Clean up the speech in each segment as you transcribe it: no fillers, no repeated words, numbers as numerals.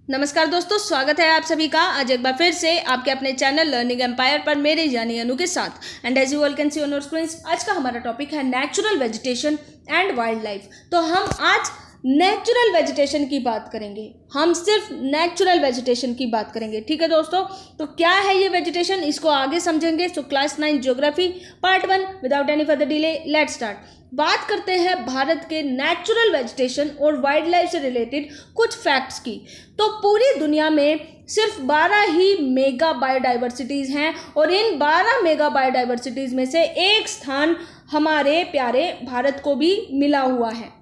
नमस्कार दोस्तों, स्वागत है आप सभी का आज एक बार फिर से आपके अपने चैनल लर्निंग एम्पायर पर मेरे यानी अनु के साथ। And as you all can see on your screens, आज का हमारा टॉपिक है natural vegetation and wildlife. तो हम आज नेचुरल वेजिटेशन की बात करेंगे, हम सिर्फ नेचुरल वेजिटेशन की बात करेंगे। ठीक है दोस्तों, तो क्या है ये वेजिटेशन, इसको आगे समझेंगे। So class 9 geography part 1 without any further delay let's start. बात करते हैं भारत के नेचुरल वेजिटेशन और वाइल्ड लाइफ से रिलेटेड कुछ फैक्ट्स की। तो पूरी दुनिया में सिर्फ 12 ही मेगा बायोडाइवर्सिटीज़ हैं और इन 12 मेगा बायोडाइवर्सिटीज़ में से एक स्थान हमारे प्यारे भारत को भी मिला हुआ है।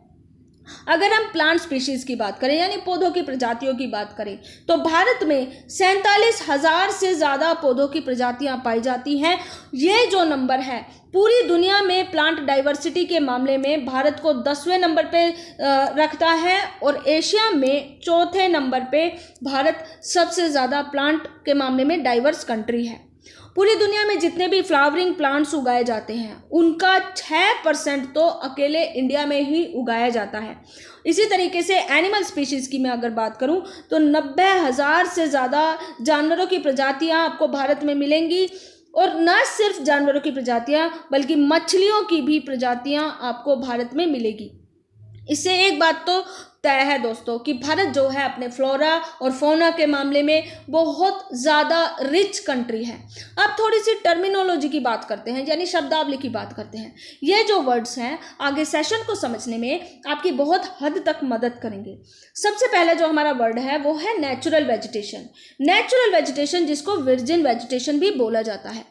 अगर हम प्लांट स्पीशीज की बात करें यानी पौधों की प्रजातियों की बात करें तो भारत में 47,000 से ज़्यादा पौधों की प्रजातियां पाई जाती हैं। ये जो नंबर है पूरी दुनिया में प्लांट डाइवर्सिटी के मामले में भारत को 10वें नंबर पे रखता है और एशिया में 4थे नंबर पे भारत सबसे ज़्यादा प्लांट के मामले में डाइवर्स कंट्री है। पूरी दुनिया में जितने भी फ्लावरिंग प्लांट्स उगाए जाते हैं उनका 6% तो अकेले इंडिया में ही उगाया जाता है। इसी तरीके से एनिमल स्पीशीज़ की मैं अगर बात करूं तो 90,000 से ज़्यादा जानवरों की प्रजातियां आपको भारत में मिलेंगी। और न सिर्फ जानवरों की प्रजातियां बल्कि मछलियों की भी प्रजातियां आपको भारत में मिलेगी। इससे एक बात तो तय है दोस्तों कि भारत जो है अपने फ्लोरा और फौना के मामले में बहुत ज़्यादा रिच कंट्री है। अब थोड़ी सी टर्मिनोलॉजी की बात करते हैं यानी शब्दावली की बात करते हैं। ये जो वर्ड्स हैं आगे सेशन को समझने में आपकी बहुत हद तक मदद करेंगे। सबसे पहले जो हमारा वर्ड है वो है नेचुरल वेजिटेशन। नेचुरल वेजिटेशन जिसको वर्जिन वेजिटेशन भी बोला जाता है,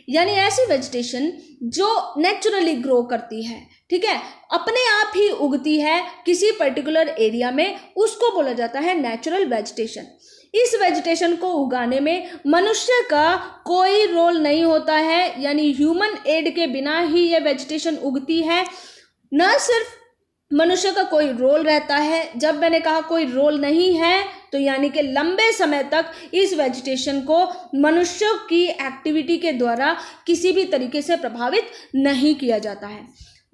यानी ऐसी वेजिटेशन जो नेचुरली ग्रो करती है, ठीक है, अपने आप ही उगती है किसी पर्टिकुलर एरिया में, उसको बोला जाता है नेचुरल वेजिटेशन। इस वेजिटेशन को उगाने में मनुष्य का कोई रोल नहीं होता है, यानी ह्यूमन एड के बिना ही ये वेजिटेशन उगती है। न सिर्फ मनुष्य का कोई रोल रहता है, जब मैंने कहा कोई रोल नहीं है तो यानी कि लंबे समय तक इस वेजिटेशन को मनुष्यों की एक्टिविटी के द्वारा किसी भी तरीके से प्रभावित नहीं किया जाता है।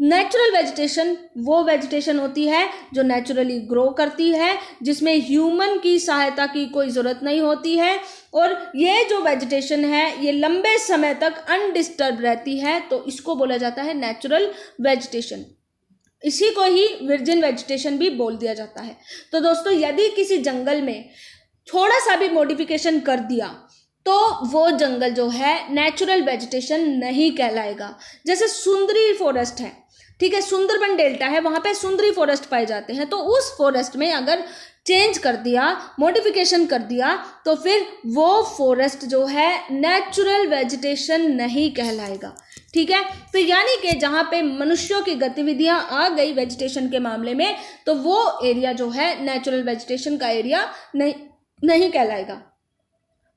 नेचुरल वेजिटेशन वो वेजिटेशन होती है जो नेचुरली ग्रो करती है, जिसमें ह्यूमन की सहायता की कोई ज़रूरत नहीं होती है और ये जो वेजिटेशन है ये लंबे समय तक अनडिस्टर्ब रहती है, तो इसको बोला जाता है नेचुरल वेजिटेशन। इसी को ही वर्जिन वेजिटेशन भी बोल दिया जाता है। तो दोस्तों, यदि किसी जंगल में थोड़ा सा भी मॉडिफिकेशन कर दिया तो वो जंगल जो है नेचुरल वेजिटेशन नहीं कहलाएगा। जैसे सुंदरी फॉरेस्ट है, ठीक है, सुंदरबन डेल्टा है, वहाँ पे सुंदरी फॉरेस्ट पाए जाते हैं, तो उस फॉरेस्ट में अगर चेंज कर दिया, मॉडिफिकेशन कर दिया, तो फिर वो फॉरेस्ट जो है नेचुरल वेजिटेशन नहीं कहलाएगा। ठीक है, तो यानी कि जहाँ पे मनुष्यों की गतिविधियाँ आ गई वेजिटेशन के मामले में, तो वो एरिया जो है नेचुरल वेजिटेशन का एरिया नहीं कहलाएगा।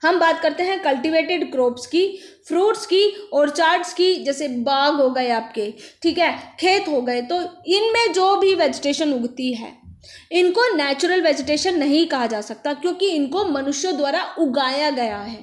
हम बात करते हैं कल्टीवेटेड क्रॉप्स की, फ्रूट्स की, ऑर्चार्ड्स की, जैसे बाग हो गए आपके, ठीक है, खेत हो गए, तो इनमें जो भी वेजिटेशन उगती है इनको नेचुरल वेजिटेशन नहीं कहा जा सकता, क्योंकि इनको मनुष्यों द्वारा उगाया गया है।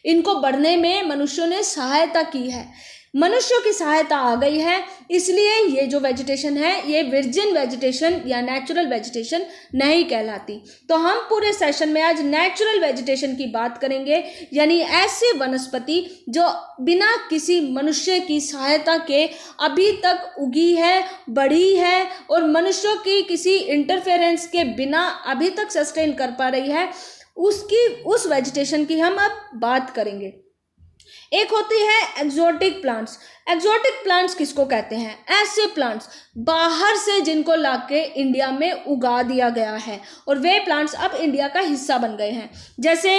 इनको बढ़ने में मनुष्यों ने सहायता की है, मनुष्यों की सहायता आ गई है, इसलिए ये जो वेजिटेशन है ये वर्जिन वेजिटेशन या नेचुरल वेजिटेशन नहीं कहलाती। तो हम पूरे सेशन में आज नेचुरल वेजिटेशन की बात करेंगे, यानी ऐसी वनस्पति जो बिना किसी मनुष्य की सहायता के अभी तक उगी है, बढ़ी है और मनुष्यों की किसी इंटरफेरेंस के बिना अभी तक सस्टेन कर पा रही है, उस वेजिटेशन की हम अब बात करेंगे। एक होती है एक्सोटिक प्लांट्स। एक्सोटिक प्लांट्स किसको कहते हैं? ऐसे प्लांट्स बाहर से जिनको लाके इंडिया में उगा दिया गया है और वे प्लांट्स अब इंडिया का हिस्सा बन गए हैं। जैसे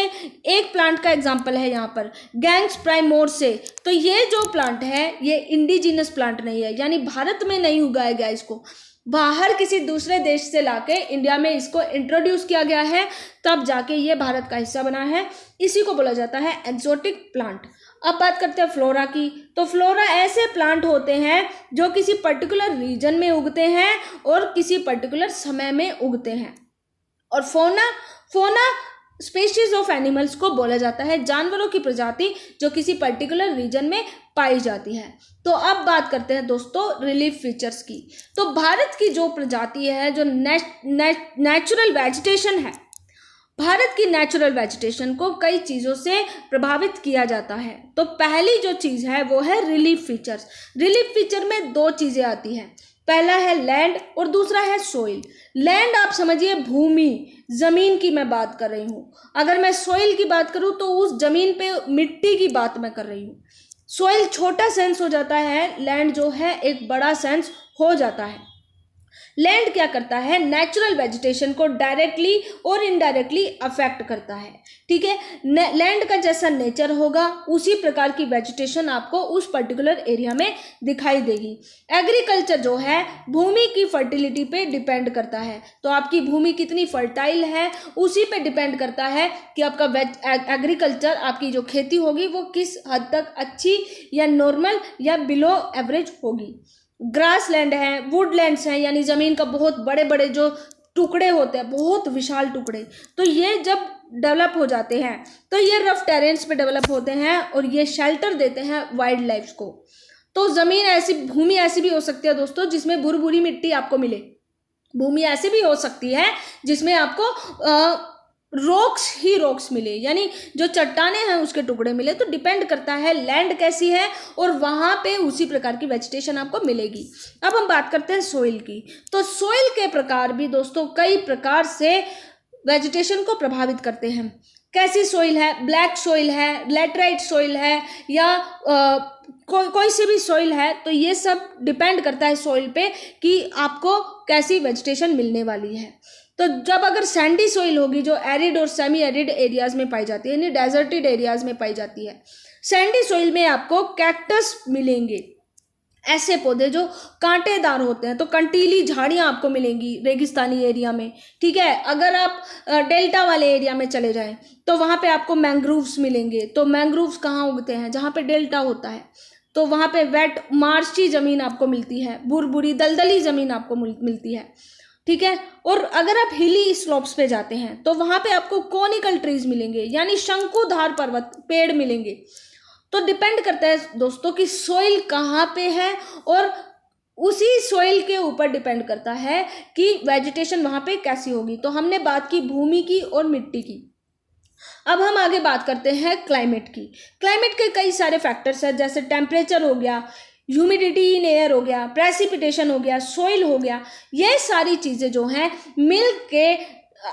एक प्लांट का एग्जांपल है यहाँ पर गैंग्स प्राइमोर्से। तो ये जो प्लांट है ये इंडिजिनस प्लांट नहीं है, यानी भारत में नहीं उगाया गया, इसको बाहर किसी दूसरे देश से लाके इंडिया में इसको इंट्रोड्यूस किया गया है, तब जाके ये भारत का हिस्सा बना है। इसी को बोला जाता है एक्सोटिक प्लांट। अब बात करते हैं फ्लोरा की। तो फ्लोरा ऐसे प्लांट होते हैं जो किसी पर्टिकुलर रीजन में उगते हैं और किसी पर्टिकुलर समय में उगते हैं। और फोना स्पीशीज ऑफ एनिमल्स को बोला जाता है जानवरों की प्रजाति जो किसी पर्टिकुलर रीजन में पाई जाती है। तो अब बात करते हैं दोस्तों रिलीफ फीचर्स की। तो भारत की जो प्रजाति है, जो नेचुरल वेजिटेशन है, भारत की नेचुरल वेजिटेशन को कई चीज़ों से प्रभावित किया जाता है। तो पहली जो चीज़ है वो है रिलीफ फीचर्स। रिलीफ फीचर में दो चीज़ें आती हैं, पहला है लैंड और दूसरा है सोइल। लैंड आप समझिए भूमि, ज़मीन की मैं बात कर रही हूँ। अगर मैं सोइल की बात करूँ तो उस ज़मीन पे मिट्टी की बात मैं कर रही हूँ। सोइल छोटा सेंस हो जाता है, लैंड जो है एक बड़ा सेंस हो जाता है। लैंड क्या करता है, नेचुरल वेजिटेशन को डायरेक्टली और इनडायरेक्टली अफेक्ट करता है। ठीक है, लैंड का जैसा नेचर होगा उसी प्रकार की वेजिटेशन आपको उस पर्टिकुलर एरिया में दिखाई देगी। एग्रीकल्चर जो है भूमि की फर्टिलिटी पे डिपेंड करता है। तो आपकी भूमि कितनी फर्टाइल है उसी पे डिपेंड करता है कि आपका एग्रीकल्चर, आपकी जो खेती होगी वो किस हद तक अच्छी या नॉर्मल या बिलो एवरेज होगी। ग्रास लैंड है, वुड लैंड्स हैं, यानी ज़मीन का बहुत बड़े बड़े जो टुकड़े होते हैं, बहुत विशाल टुकड़े, तो ये जब डेवलप हो जाते हैं तो ये रफ टेरेन्स पे डेवलप होते हैं और ये शेल्टर देते हैं वाइल्ड लाइफ को। तो ज़मीन ऐसी, भूमि ऐसी भी हो सकती है दोस्तों जिसमें भुरभुरी मिट्टी आपको मिले। भूमि ऐसी भी हो सकती है जिसमें आपको रॉक्स ही रॉक्स मिले, यानी जो चट्टाने हैं उसके टुकड़े मिले। तो डिपेंड करता है लैंड कैसी है और वहाँ पे उसी प्रकार की वेजिटेशन आपको मिलेगी। अब हम बात करते हैं सोइल की। तो सोइल के प्रकार भी दोस्तों कई प्रकार से वेजिटेशन को प्रभावित करते हैं। कैसी सोइल है, ब्लैक सोइल है, लैटराइट सोइल है, या कोई सी भी सोइल है, तो ये सब डिपेंड करता है सोइल पे कि आपको कैसी वेजिटेशन मिलने वाली है। तो जब अगर सैंडी सोइल होगी जो एरिड और सेमी एरिड एरियाज में पाई जाती है, यानी डेजर्टेड एरियाज में पाई जाती है, सैंडी सोइल में आपको कैक्टस मिलेंगे, ऐसे पौधे जो कांटेदार होते हैं। तो कंटीली झाड़ियाँ आपको मिलेंगी रेगिस्तानी एरिया में। ठीक है, अगर आप डेल्टा वाले एरिया में चले जाएं तो वहाँ पे आपको मैंग्रोव्स मिलेंगे। तो मैंग्रोव्स कहाँ उगते हैं, जहाँ पे डेल्टा होता है, तो वहाँ पे वेट मार्ची ज़मीन आपको मिलती है, बुरबुरी दलदली ज़मीन आपको मिलती है। ठीक है, और अगर आप हिली स्लोप्स पे जाते हैं तो वहाँ पे आपको कोनिकल ट्रीज मिलेंगे, यानी शंकुधार पर्वत पेड़ मिलेंगे। तो डिपेंड करता है दोस्तों कि सोइल कहाँ पे है और उसी सोइल के ऊपर डिपेंड करता है कि वेजिटेशन वहाँ पे कैसी होगी। तो हमने बात की भूमि की और मिट्टी की। अब हम आगे बात करते हैं क्लाइमेट की। क्लाइमेट के कई सारे फैक्टर्स हैं, जैसे टेम्परेचर हो गया, ह्यूमिडिटी इन एयर हो गया, प्रेसिपिटेशन हो गया, सोइल हो गया। ये सारी चीज़ें जो हैं मिल के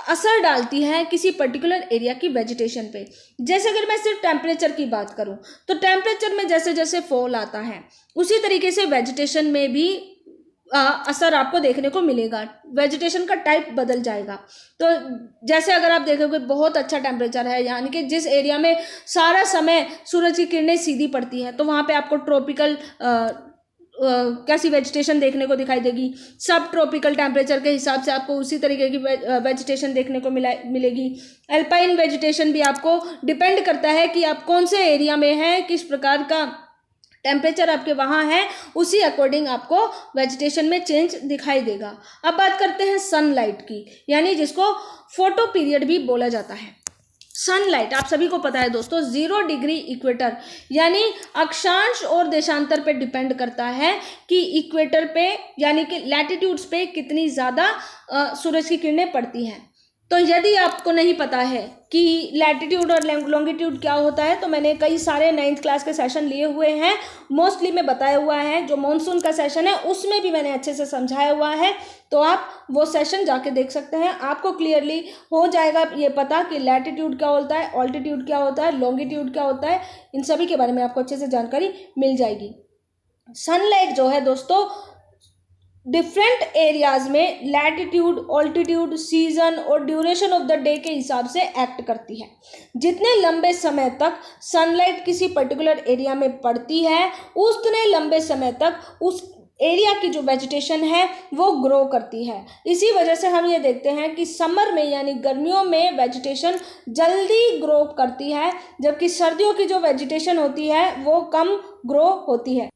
असर डालती हैं किसी पर्टिकुलर एरिया की वेजिटेशन पे। जैसे अगर मैं सिर्फ टेम्परेचर की बात करूं तो टेम्परेचर में जैसे जैसे फॉल आता है उसी तरीके से वेजिटेशन में भी असर आपको देखने को मिलेगा। वेजिटेशन का टाइप बदल जाएगा। तो जैसे अगर आप देखोगे बहुत अच्छा टेम्परेचर है, यानी कि जिस एरिया में सारा समय सूरज की किरणें सीधी पड़ती हैं, तो वहाँ पे आपको ट्रॉपिकल कैसी वेजिटेशन देखने को दिखाई देगी। सब ट्रॉपिकल टेम्परेचर के हिसाब से आपको उसी तरीके की वेजिटेशन देखने को मिलेगी। अल्पाइन वेजिटेशन भी आपको डिपेंड करता है कि आप कौन से एरिया में हैं, किस प्रकार का टेम्परेचर आपके वहाँ है, उसी अकॉर्डिंग आपको वेजिटेशन में चेंज दिखाई देगा। अब बात करते हैं सनलाइट की, यानी जिसको फोटो पीरियड भी बोला जाता है। सनलाइट आप सभी को पता है दोस्तों 0 डिग्री इक्वेटर, यानी अक्षांश और देशांतर पे डिपेंड करता है कि इक्वेटर पे यानी कि लैटिट्यूड्स पे कितनी ज़्यादा सूरज की किरणें पड़ती हैं। तो यदि आपको नहीं पता है कि लैटिट्यूड और लॉन्गिट्यूड क्या होता है, तो मैंने कई सारे 9th क्लास के सेशन लिए हुए हैं, मोस्टली में बताया हुआ है। जो मॉनसून का सेशन है उसमें भी मैंने अच्छे से समझाया हुआ है, तो आप वो सेशन जाके देख सकते हैं। आपको क्लियरली हो जाएगा ये पता कि लैटिट्यूड क्या होता है, ऑल्टीट्यूड क्या होता है, लॉन्गिट्यूड क्या होता है, इन सभी के बारे में आपको अच्छे से जानकारी मिल जाएगी। सनलाइट जो है दोस्तों डिफरेंट एरियाज में लैटिट्यूड, ऑल्टीट्यूड, सीजन और ड्यूरेशन ऑफ द डे के हिसाब से एक्ट करती है। जितने लंबे समय तक सनलाइट किसी पर्टिकुलर एरिया में पड़ती है उतने लंबे समय तक उस एरिया की जो वेजिटेशन है वो ग्रो करती है। इसी वजह से हम ये देखते हैं कि समर में यानी गर्मियों में वेजिटेशन जल्दी ग्रो करती है, जबकि सर्दियों की जो वेजिटेशन होती है वो कम ग्रो होती है।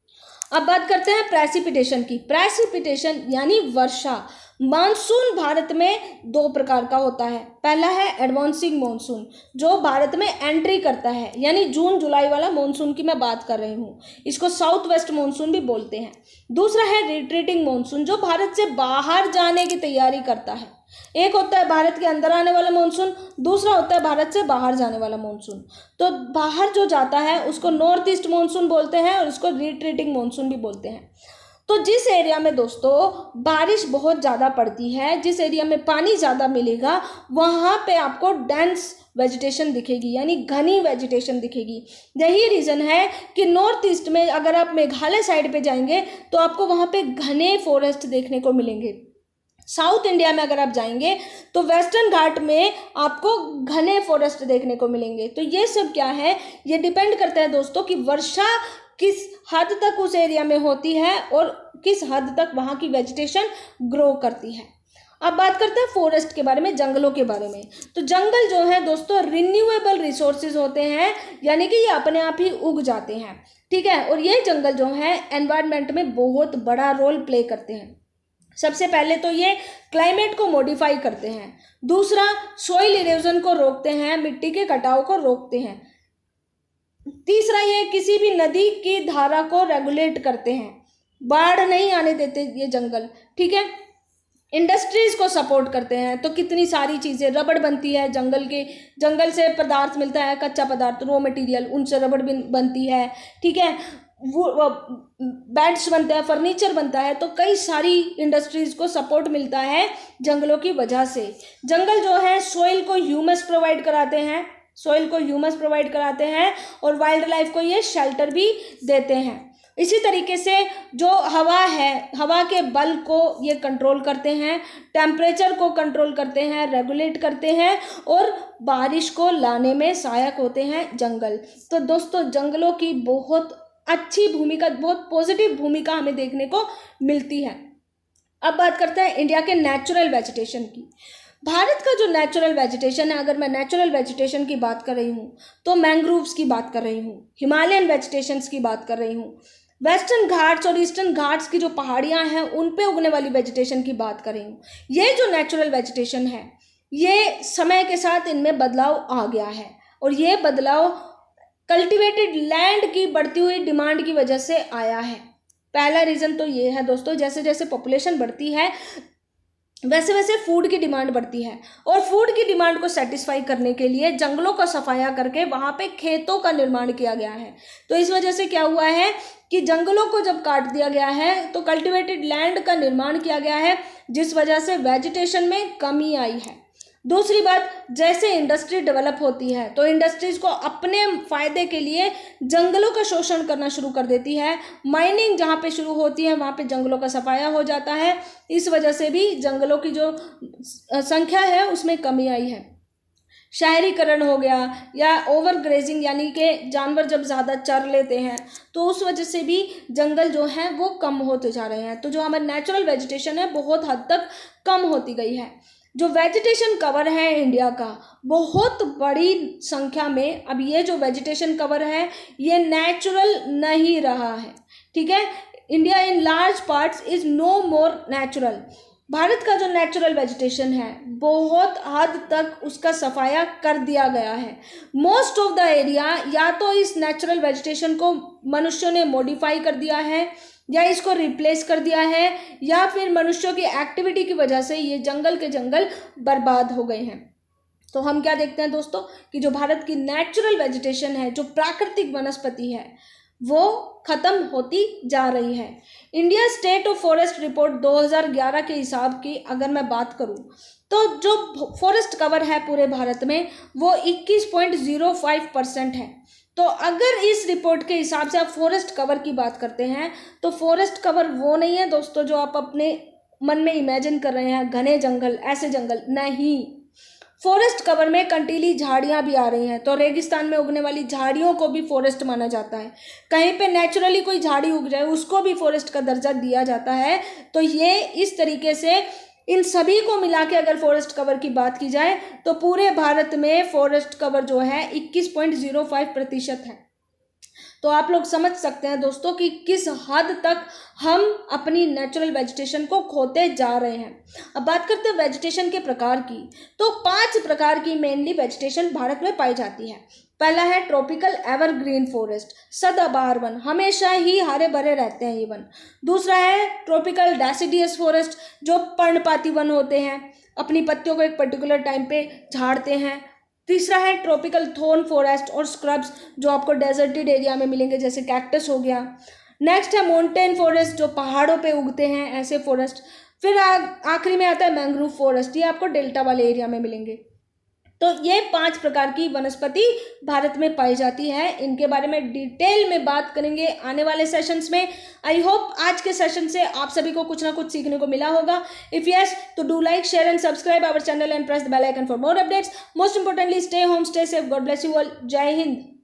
अब बात करते हैं प्रेसिपिटेशन की। प्रेसिपिटेशन यानी वर्षा। मानसून भारत में 2 प्रकार का होता है। पहला है एडवांसिंग मानसून जो भारत में एंट्री करता है, यानी जून जुलाई वाला मानसून की मैं बात कर रही हूँ, इसको साउथ वेस्ट मानसून भी बोलते हैं। दूसरा है रिट्रीटिंग मानसून जो भारत से बाहर जाने की तैयारी करता है। एक होता है भारत के अंदर आने वाला मानसून, दूसरा होता है भारत से बाहर जाने वाला मानसून। तो बाहर जो जाता है उसको नॉर्थ ईस्ट मानसून बोलते हैं और उसको रिट्रीटिंग मानसून भी बोलते हैं। तो जिस एरिया में दोस्तों बारिश बहुत ज़्यादा पड़ती है, जिस एरिया में पानी ज़्यादा मिलेगा, वहाँ पे आपको डेंस वेजिटेशन दिखेगी, यानी घनी वेजिटेशन दिखेगी। यही रीज़न है कि नॉर्थ ईस्ट में अगर आप मेघालय साइड पे जाएंगे तो आपको वहाँ पे घने फॉरेस्ट देखने को मिलेंगे। साउथ इंडिया में अगर आप जाएंगे तो वेस्टर्न घाट में आपको घने फॉरेस्ट देखने को मिलेंगे। तो ये सब क्या है, ये डिपेंड करता है दोस्तों कि वर्षा किस हद तक उस एरिया में होती है और किस हद तक वहाँ की वेजिटेशन ग्रो करती है। अब बात करते हैं फॉरेस्ट के बारे में, जंगलों के बारे में। तो जंगल जो है दोस्तों रिन्यूएबल रिसोर्सेज होते हैं, यानी कि ये अपने आप ही उग जाते हैं, ठीक है। और ये जंगल जो है एनवायरनमेंट में बहुत बड़ा रोल प्ले करते हैं। सबसे पहले तो ये क्लाइमेट को मॉडिफाई करते हैं, दूसरा सॉइल इरोजन को रोकते हैं, मिट्टी के कटाव को रोकते हैं, तीसरा ये किसी भी नदी की धारा को रेगुलेट करते हैं, बाढ़ नहीं आने देते ये जंगल, ठीक है। इंडस्ट्रीज को सपोर्ट करते हैं, तो कितनी सारी चीज़ें, रबड़ बनती है जंगल से पदार्थ मिलता है, कच्चा पदार्थ, रॉ मटेरियल, उनसे रबड़ बनती है, ठीक है। वो बेड्स बनते हैं, फर्नीचर बनता है। तो कई सारी इंडस्ट्रीज को सपोर्ट मिलता है जंगलों की वजह से। जंगल जो है सॉइल को ह्यूमस प्रोवाइड कराते हैं और वाइल्ड लाइफ को ये शेल्टर भी देते हैं। इसी तरीके से जो हवा है, हवा के बल को ये कंट्रोल करते हैं, टेम्परेचर को कंट्रोल करते हैं, रेगुलेट करते हैं और बारिश को लाने में सहायक होते हैं जंगल। तो दोस्तों जंगलों की बहुत अच्छी भूमिका, बहुत पॉजिटिव भूमिका हमें देखने को मिलती है। अब बात करते हैं इंडिया के नेचुरल वेजिटेशन की। भारत का जो नेचुरल वेजिटेशन है, अगर मैं नेचुरल वेजिटेशन की बात कर रही हूँ तो मैंग्रोव्स की बात कर रही हूँ, हिमालयन वेजिटेशंस की बात कर रही हूँ, वेस्टर्न घाट्स और ईस्टर्न घाट्स की जो पहाड़ियाँ हैं उन पे उगने वाली वेजिटेशन की बात कर रही हूँ। ये जो नेचुरल वेजिटेशन है ये समय के साथ इनमें बदलाव आ गया है और ये बदलाव कल्टिवेटेड लैंड की बढ़ती हुई डिमांड की वजह से आया है। पहला रीज़न तो ये है दोस्तों, जैसे जैसे पॉपुलेशन बढ़ती है वैसे वैसे फूड की डिमांड बढ़ती है और फूड की डिमांड को सेटिस्फाई करने के लिए जंगलों का सफाया करके वहाँ पे खेतों का निर्माण किया गया है। तो इस वजह से क्या हुआ है कि जंगलों को जब काट दिया गया है तो कल्टिवेटेड लैंड का निर्माण किया गया है, जिस वजह से वेजिटेशन में कमी आई है। दूसरी बात, जैसे इंडस्ट्री डेवलप होती है तो इंडस्ट्रीज को अपने फायदे के लिए जंगलों का शोषण करना शुरू कर देती है। माइनिंग जहाँ पे शुरू होती है वहाँ पे जंगलों का सफाया हो जाता है। इस वजह से भी जंगलों की जो संख्या है उसमें कमी आई है। शहरीकरण हो गया या ओवर ग्रेजिंग, यानी कि जानवर जब ज़्यादा चर लेते हैं तो उस वजह से भी जंगल जो हैं वो कम होते जा रहे हैं। तो जो हमारा नेचुरल वेजिटेशन है बहुत हद तक कम होती गई है। जो वेजिटेशन कवर है इंडिया का बहुत बड़ी संख्या में, अब ये जो वेजिटेशन कवर है ये नेचुरल नहीं रहा है, ठीक है। India in large parts is no more natural. Bharat का जो नेचुरल वेजिटेशन है बहुत हद तक उसका सफाया कर दिया गया है। मोस्ट ऑफ द एरिया या तो इस नेचुरल वेजिटेशन को मनुष्यों ने मॉडिफाई कर दिया है या इसको रिप्लेस कर दिया है या फिर मनुष्यों की एक्टिविटी की वजह से ये जंगल के जंगल बर्बाद हो गए हैं। तो हम क्या देखते हैं दोस्तों कि जो भारत की नेचुरल वेजिटेशन है, जो प्राकृतिक वनस्पति है, वो खत्म होती जा रही है। India state of forest report 2011 के हिसाब की अगर मैं बात करूं तो जो फॉरेस्ट कवर है पूरे भारत में वो 21.05% है। तो अगर इस रिपोर्ट के हिसाब से आप फॉरेस्ट कवर की बात करते हैं तो फॉरेस्ट कवर वो नहीं है दोस्तों जो आप अपने मन में इमेजिन कर रहे हैं, घने जंगल, ऐसे जंगल नहीं। फॉरेस्ट कवर में कंटीली झाड़ियाँ भी आ रही हैं, तो रेगिस्तान में उगने वाली झाड़ियों को भी फॉरेस्ट माना जाता है। कहीं पे नेचुरली कोई झाड़ी उग जाए उसको भी फॉरेस्ट का दर्जा दिया जाता है। तो ये इस तरीके से इन सभी को मिला के अगर फॉरेस्ट कवर की बात की जाए तो पूरे भारत में फॉरेस्ट कवर जो है 21.05% है। तो आप लोग समझ सकते हैं दोस्तों कि किस हद तक हम अपनी नेचुरल वेजिटेशन को खोते जा रहे हैं। अब बात करते हैं वेजिटेशन के प्रकार की। तो 5 प्रकार की मेनली वेजिटेशन भारत में पाई जाती है। पहला है ट्रॉपिकल एवरग्रीन फॉरेस्ट, सदाबहार वन, हमेशा ही हरे भरे रहते हैं ये वन। दूसरा है ट्रॉपिकल डेसिडियस फॉरेस्ट, जो पर्णपाती वन होते हैं। अपनी पत्तियों को एक पर्टिकुलर टाइम पे झाड़ते हैं। तीसरा है ट्रॉपिकल थॉर्न फॉरेस्ट और स्क्रब्स जो आपको डेजर्टेड एरिया में मिलेंगे, जैसे कैक्टस हो गया। नेक्स्ट है माउंटेन फॉरेस्ट जो पहाड़ों पे उगते हैं, ऐसे फॉरेस्ट। फिर आखिरी में आता है मैंग्रोव फॉरेस्ट, ये आपको डेल्टा वाले एरिया में मिलेंगे। तो ये 5 प्रकार की वनस्पति भारत में पाई जाती है। इनके बारे में डिटेल में बात करेंगे आने वाले सेशंस में। आई होप आज के सेशन से आप सभी को कुछ ना कुछ सीखने को मिला होगा। इफ यस, तो do like, share and subscribe our channel and press the bell icon for more updates. Most importantly, stay home, stay safe, God bless you all. Jai Hind.